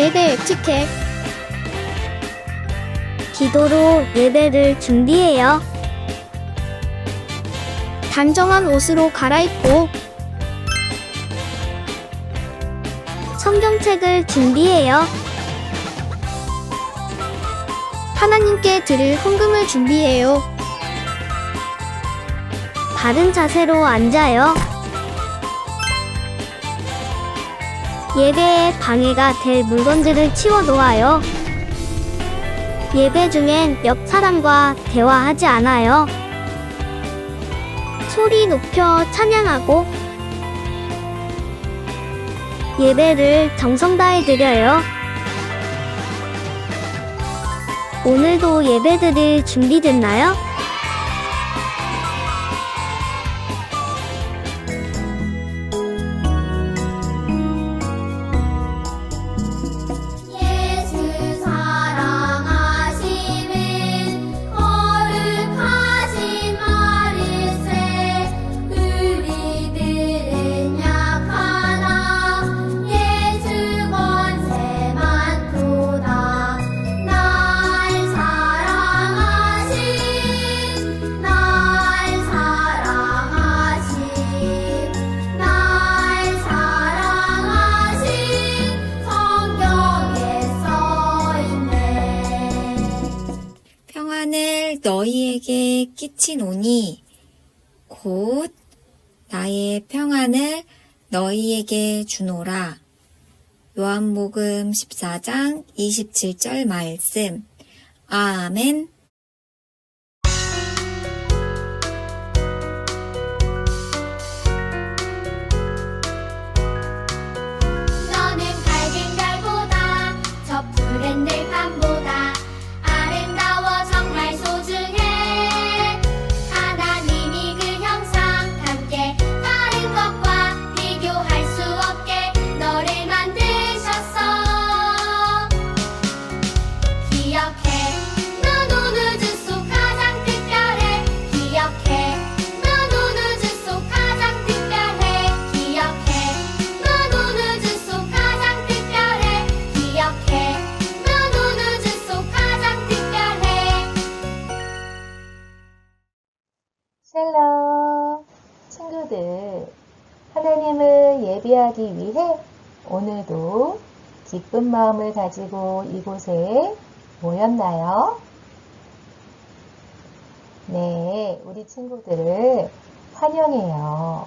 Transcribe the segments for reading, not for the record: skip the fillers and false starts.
예배 에티켓. 기도로 예배를 준비해요. 단정한 옷으로 갈아입고 성경책을 준비해요. 하나님께 드릴 헌금을 준비해요. 바른 자세로 앉아요. 예배에 방해가 될 물건들을 치워 놓아요. 예배 중엔 옆 사람과 대화하지 않아요. 소리 높여 찬양하고 예배를 정성 다해 드려요. 오늘도 예배 드릴 준비됐나요? 예수 사랑하심은 거룩하신 말일세. 우리들은 약하나 예수 권세 많도다. 날 사랑하신 성경에 써있네. 평안을 너희에게 끼치노니 곧 나의 평안을 너희에게 주노라. 요한복음 14장 27절 말씀. 아멘. 너는 밝은 별보다 저 푸른 들판보다 아름다워 정말 소중해. 하나님이 그 형상 함께 다른 것과 비교할 수 없게 너를 만드셨어. 기억해, 넌 온 우주 속 가장 특별해. 기억해, 넌 온 우주 속 가장 특별해. 기억해, 넌 온 우주 속 가장 특별해. 기억해, 넌 온 우주 속 가장 특별해. 샬롬 친구들, 하나님을 예배하기 위해 오늘도 기쁜 마음을 가지고 이곳에 모였나요? 네, 우리 친구들을 환영해요.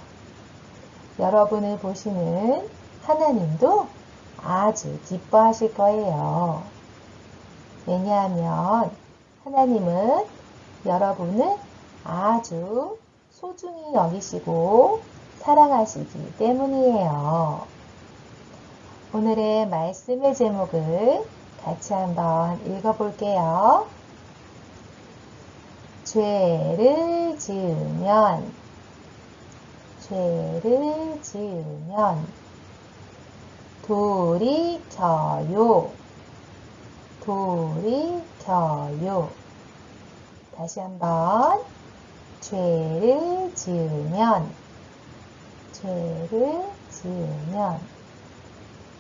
여러분을 보시는 하나님도 아주 기뻐하실 거예요. 왜냐하면 하나님은 여러분을 아주 소중히 여기시고 사랑하시기 때문이에요. 오늘의 말씀의 제목을 같이 한번 읽어볼게요. 죄를 지으면 돌이켜요. 다시 한번. 죄를 지으면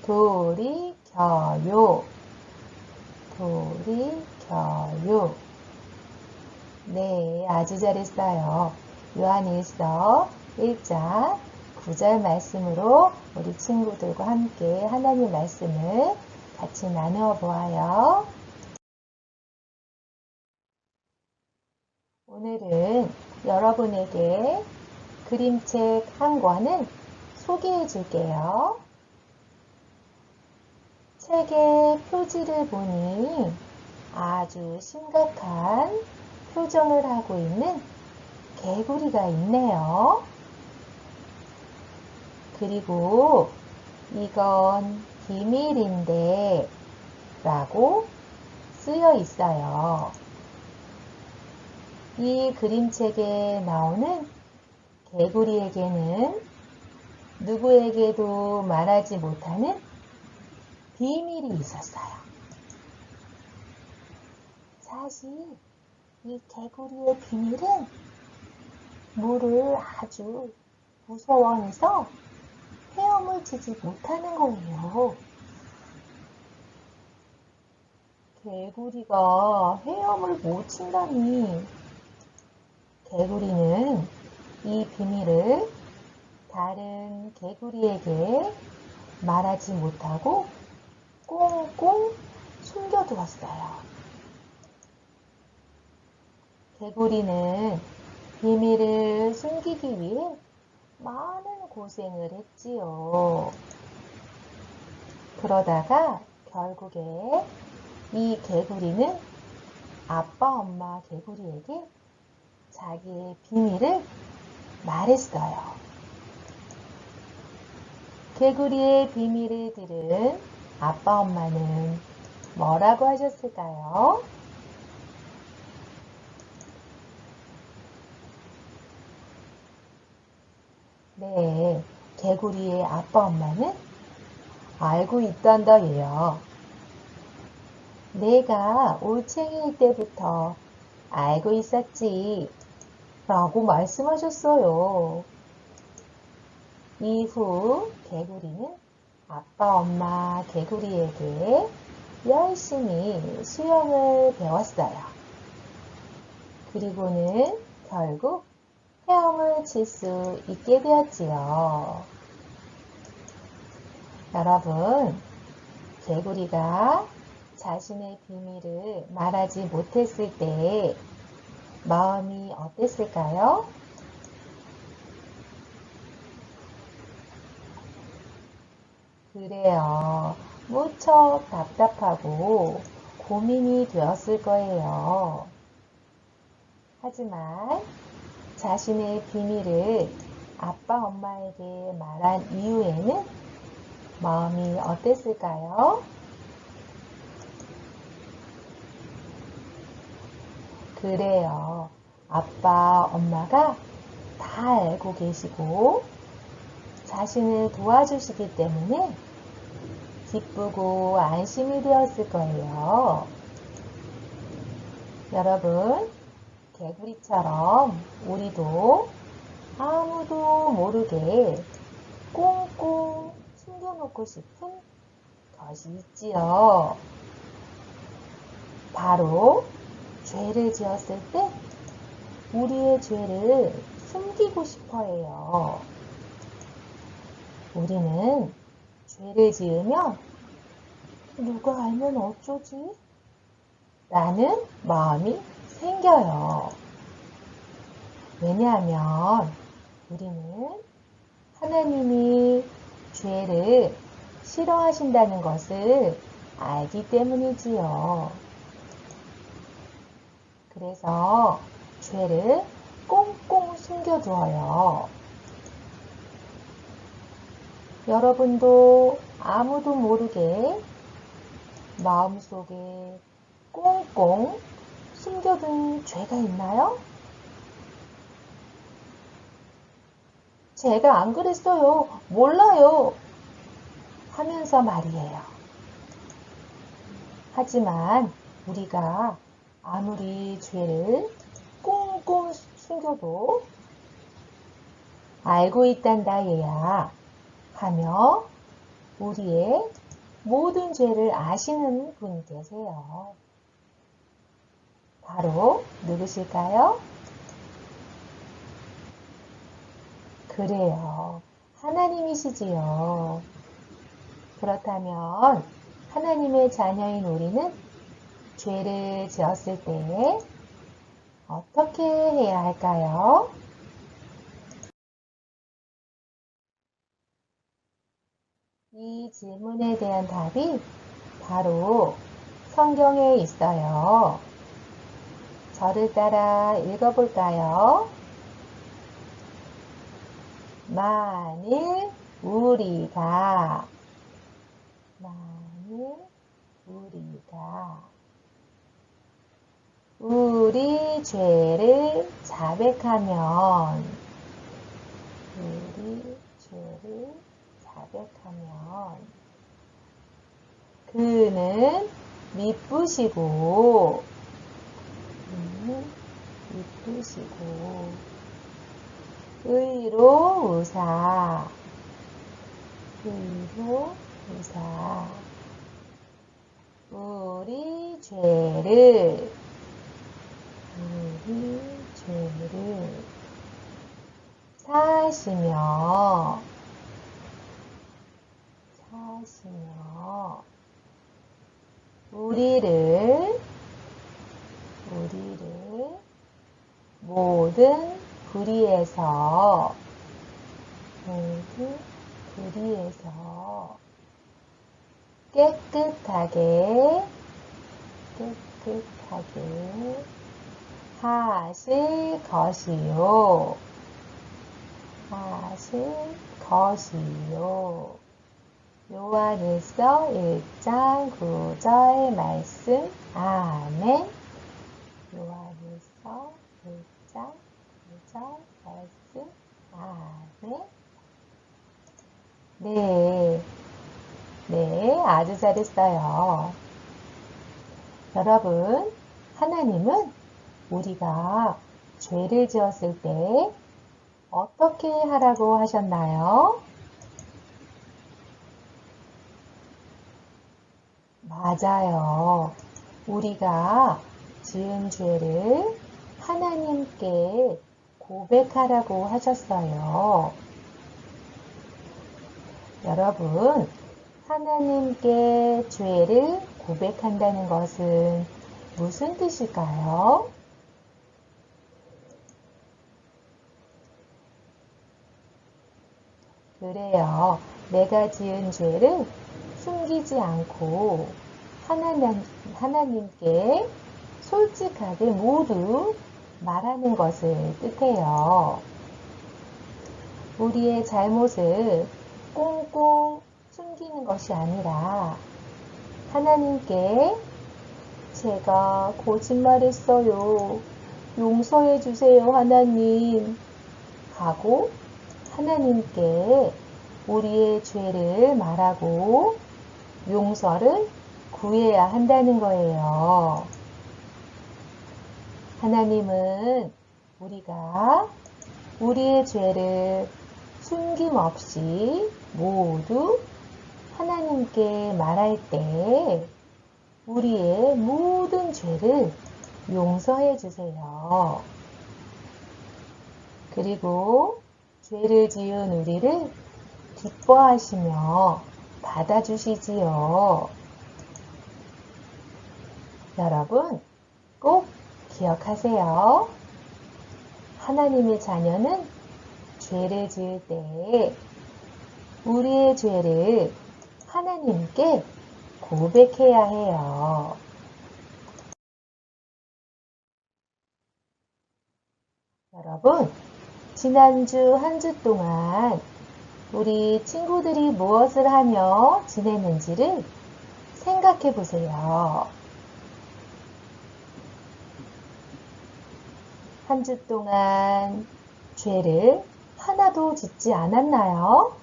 돌이켜요. 네, 아주 잘했어요. 요한일서 1장 9절 말씀으로 우리 친구들과 함께 하나님 말씀을 같이 나누어 보아요. 오늘은 여러분에게 그림책 한 권을 소개해 줄게요. 책의 표지를 보니 아주 심각한 표정을 하고 있는 개구리가 있네요. 그리고 이건 비밀인데 라고 쓰여 있어요. 이 그림책에 나오는 개구리에게는 누구에게도 말하지 못하는 비밀이 있었어요. 사실 이 개구리의 비밀은 물을 아주 무서워해서 헤엄을 치지 못하는 거예요. 개구리가 헤엄을 못 친다니. 개구리는 이 비밀을 다른 개구리에게 말하지 못하고 꽁꽁 숨겨두었어요. 개구리는 비밀을 숨기기 위해 많은 고생을 했지요. 그러다가 결국에 이 개구리는 아빠, 엄마 개구리에게 자기의 비밀을 말했어요. 개구리의 비밀을 들은 아빠, 엄마는 뭐라고 하셨을까요? 네, 개구리의 아빠, 엄마는 알고 있단다 얘야. 내가 올챙이일 때부터 알고 있었지 라고 말씀하셨어요. 이후 개구리는 아빠, 엄마 개구리에게 열심히 수영을 배웠어요. 그리고는 결국 헤엄을 칠 수 있게 되었지요. 여러분, 개구리가 자신의 비밀을 말하지 못했을 때 마음이 어땠을까요? 그래요. 무척 답답하고 고민이 되었을 거예요. 하지만 자신의 비밀을 아빠, 엄마에게 말한 이후에는 마음이 어땠을까요? 그래요. 아빠, 엄마가 다 알고 계시고 자신을 도와주시기 때문에 기쁘고 안심이 되었을 거예요. 여러분, 개구리처럼 우리도 아무도 모르게 꽁꽁 숨겨놓고 싶은 것이 있지요. 바로 죄를 지었을 때 우리의 죄를 숨기고 싶어 해요. 우리는 죄를 지으면 누가 알면 어쩌지? 라는 마음이 생겨요. 왜냐하면 우리는 하나님이 죄를 싫어하신다는 것을 알기 때문이지요. 그래서 죄를 꽁꽁 숨겨두어요. 여러분도 아무도 모르게 마음속에 꽁꽁 숨겨둔 죄가 있나요? 제가 안 그랬어요. 몰라요. 하면서 말이에요. 하지만 우리가 아무리 죄를 꽁꽁 숨겨도 알고 있단다 얘야 하며 우리의 모든 죄를 아시는 분이 계세요. 바로 누구실까요? 그래요. 하나님이시지요. 그렇다면 하나님의 자녀인 우리는 죄를 지었을 때 어떻게 해야 할까요? 이 질문에 대한 답이 바로 성경에 있어요. 저를 따라 읽어볼까요? 만일 우리가 우리 죄를 자백하면 그는 미쁘시고 의로우사 우리 죄를 사시며 우리를 모든 불의에서 깨끗하게 하실 것이요. 요한일서 1장 9절 말씀. 아멘. 요한일서 1장 9절 말씀. 아멘. 네, 아주 잘했어요. 여러분, 하나님은 우리가 죄를 지었을 때 어떻게 하라고 하셨나요? 맞아요. 우리가 지은 죄를 하나님께 고백하라고 하셨어요. 여러분, 하나님께 죄를 고백한다는 것은 무슨 뜻일까요? 그래요. 내가 지은 죄를 숨기지 않고 하나님께 솔직하게 모두 말하는 것을 뜻해요. 우리의 잘못을 꽁꽁 숨기는 것이 아니라 하나님께 제가 거짓말했어요. 용서해 주세요, 하나님. 하고 하나님께 우리의 죄를 말하고 용서를 구해야 한다는 거예요. 하나님은 우리가 우리의 죄를 숨김없이 모두 하나님께 말할 때 우리의 모든 죄를 용서해 주세요. 그리고 죄를 지은 우리를 기뻐하시며 받아주시지요. 여러분, 꼭 기억하세요. 하나님의 자녀는 죄를 지을 때 우리의 죄를 하나님께 고백해야 해요. 여러분, 지난주 한 주 동안 우리 친구들이 무엇을 하며 지냈는지를 생각해 보세요. 한 주 동안 죄를 하나도 짓지 않았나요?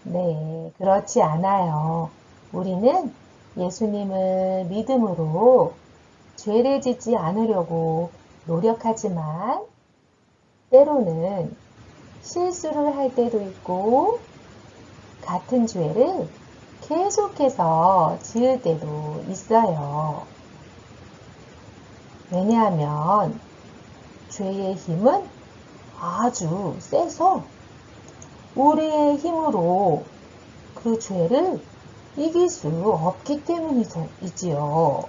네, 그렇지 않아요. 우리는 예수님을 믿음으로 죄를 짓지 않으려고 노력하지만 때로는 실수를 할 때도 있고 같은 죄를 계속해서 지을 때도 있어요. 왜냐하면 죄의 힘은 아주 세서 우리의 힘으로 그 죄를 이길 수 없기 때문이지요.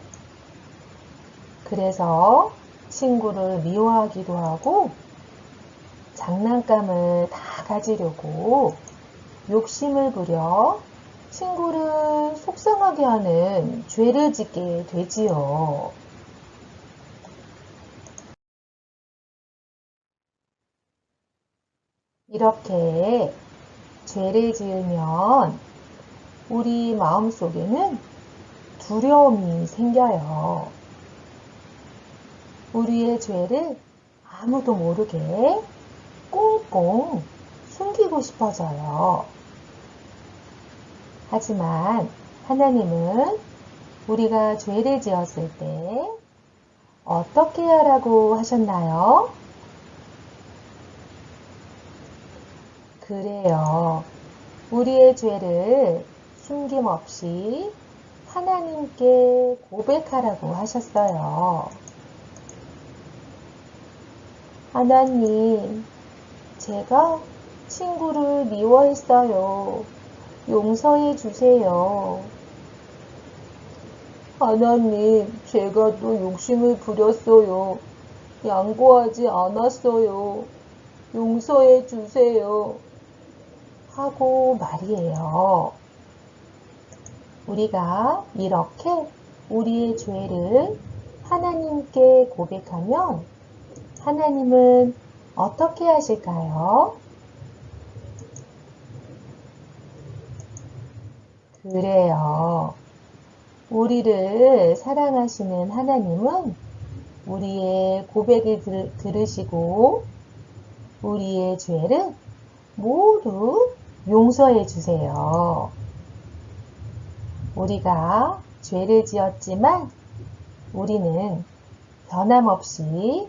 그래서 친구를 미워하기도 하고 장난감을 다 가지려고 욕심을 부려 친구를 속상하게 하는 죄를 짓게 되지요. 이렇게 죄를 지으면 우리 마음속에는 두려움이 생겨요. 우리의 죄를 아무도 모르게 꽁꽁 숨기고 싶어져요. 하지만 하나님은 우리가 죄를 지었을 때 어떻게 하라고 하셨나요? 그래요. 우리의 죄를 숨김없이 하나님께 고백하라고 하셨어요. 하나님, 제가 친구를 미워했어요. 용서해 주세요. 하나님, 제가 또 욕심을 부렸어요. 양보하지 않았어요. 용서해 주세요. 하고 말이에요. 우리가 이렇게 우리의 죄를 하나님께 고백하면 하나님은 어떻게 하실까요? 그래요. 우리를 사랑하시는 하나님은 우리의 고백을 들으시고 우리의 죄를 모두 용서해 주세요. 우리가 죄를 지었지만 우리는 변함없이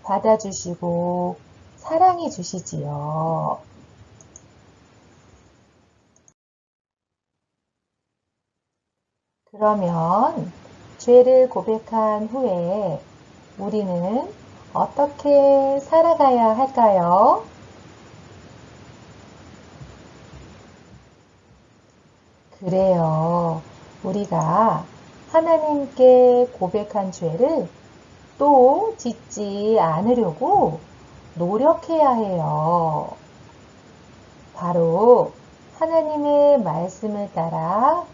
받아주시고 사랑해 주시지요. 그러면 죄를 고백한 후에 우리는 어떻게 살아가야 할까요? 그래요. 우리가 하나님께 고백한 죄를 또 짓지 않으려고 노력해야 해요. 바로 하나님의 말씀을 따라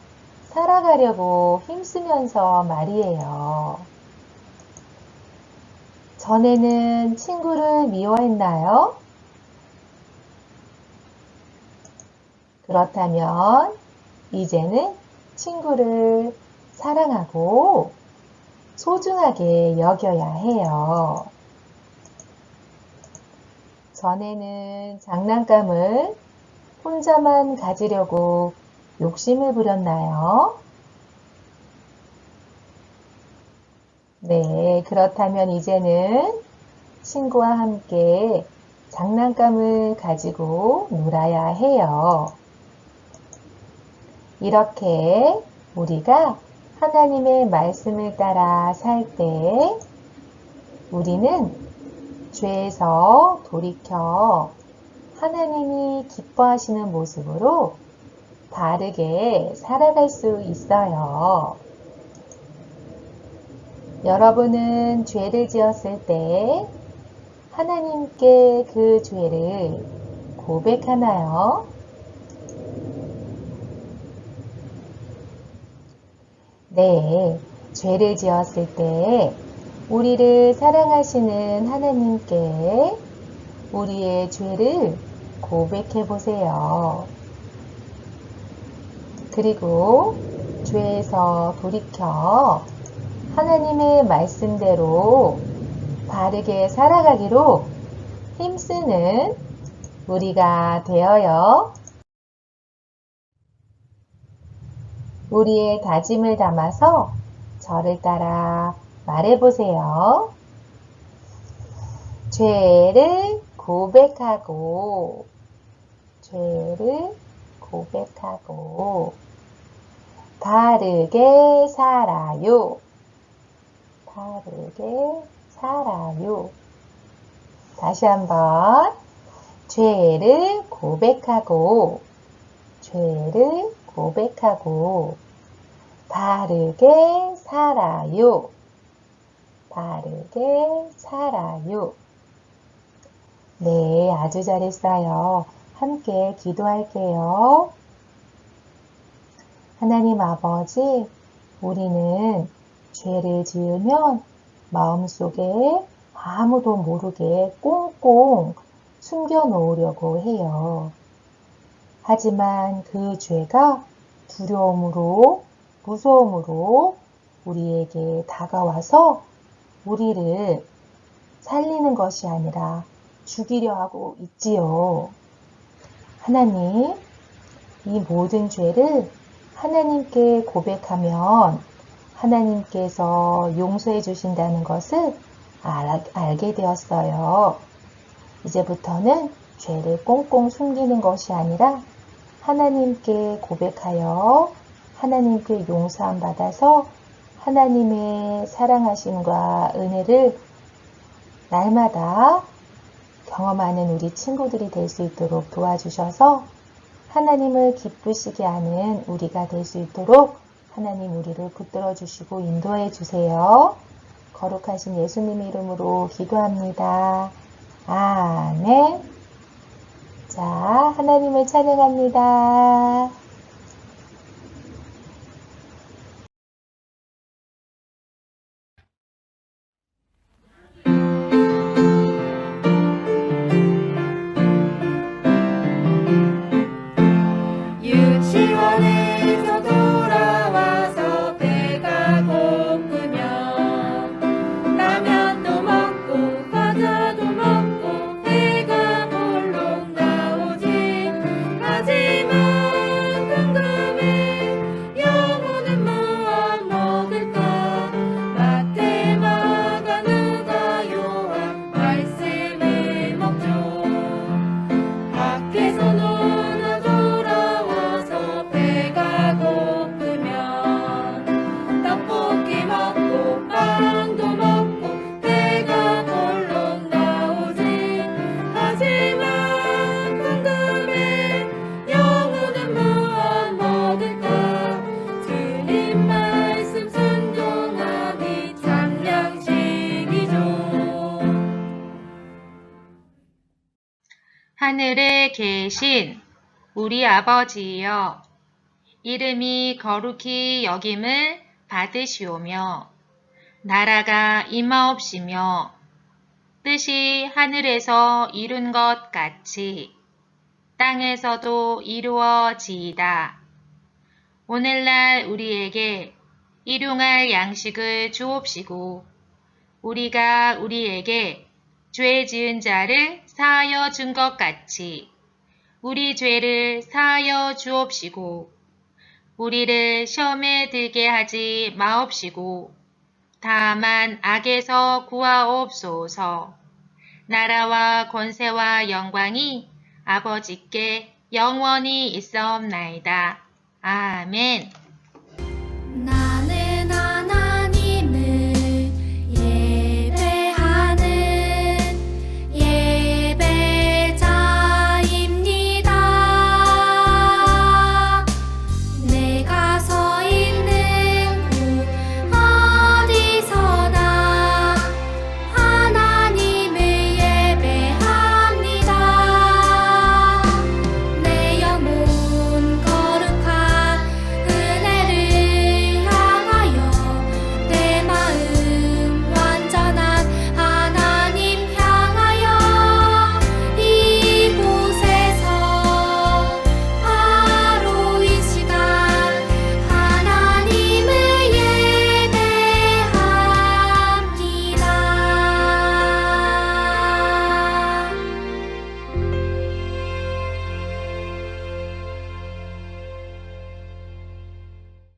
살아가려고 힘쓰면서 말이에요. 전에는 친구를 미워했나요? 그렇다면 이제는 친구를 사랑하고 소중하게 여겨야 해요. 전에는 장난감을 혼자만 가지려고 욕심을 부렸나요? 네, 그렇다면 이제는 친구와 함께 장난감을 가지고 놀아야 해요. 이렇게 우리가 하나님의 말씀을 따라 살 때 우리는 죄에서 돌이켜 하나님이 기뻐하시는 모습으로 바르게 살아갈 수 있어요. 여러분은 죄를 지었을 때 하나님께 그 죄를 고백하나요? 네, 죄를 지었을 때 우리를 사랑하시는 하나님께 우리의 죄를 고백해 보세요. 그리고 죄에서 돌이켜 하나님의 말씀대로 바르게 살아가기로 힘쓰는 우리가 되어요. 우리의 다짐을 담아서 저를 따라 말해보세요. 죄를 고백하고, 죄를 고백하고, 바르게 살아요. 바르게 살아요. 다시 한번. 죄를 고백하고, 죄를 고백하고, 바르게 살아요. 바르게 살아요. 네, 아주 잘했어요. 함께 기도할게요. 하나님 아버지, 우리는 죄를 지으면 마음속에 아무도 모르게 꽁꽁 숨겨 놓으려고 해요. 하지만 그 죄가 두려움으로, 무서움으로 우리에게 다가와서 우리를 살리는 것이 아니라 죽이려 하고 있지요. 하나님, 이 모든 죄를 하나님께 고백하면 하나님께서 용서해 주신다는 것을 알게 되었어요. 이제부터는 죄를 꽁꽁 숨기는 것이 아니라 하나님께 고백하여 하나님께 용서함 받아서 하나님의 사랑하심과 은혜를 날마다 경험하는 우리 친구들이 될 수 있도록 도와주셔서 하나님을 기쁘시게 하는 우리가 될 수 있도록 하나님 우리를 붙들어 주시고 인도해 주세요. 거룩하신 예수님의 이름으로 기도합니다. 아멘. 자, 하나님을 찬양합니다. 유치원에서 돌아와서 배가 고프면 라면도 먹고 과자도 먹고 배가 볼록 나오지. 하지만 궁금해, 영혼은 무엇 먹을까? 마태, 마가, 누가, 요한 말씀을 먹죠. 밖에서 놀아 돌아와서 배가 고프면 떡볶이 먹고 빵도 먹고 배가 볼록 나오지. 하지만 궁금해, 영혼은 무엇 먹을까? 주님 말씀 순종함이 참 양식이죠. 하늘에 계신 우리 아버지여, 이름이 거룩히 여김을 받으시오며 나라가 임하옵시며 뜻이 하늘에서 이룬 것 같이 땅에서도 이루어지이다. 오늘날 우리에게 일용할 양식을 주옵시고 우리가 우리에게 죄 지은 자를 사하여 준 것 같이 우리 죄를 사하여 주옵시고 우리를 시험에 들게 하지 마옵시고 다만 악에서 구하옵소서. 나라와 권세와 영광이 아버지께 영원히 있사옵나이다. 아멘.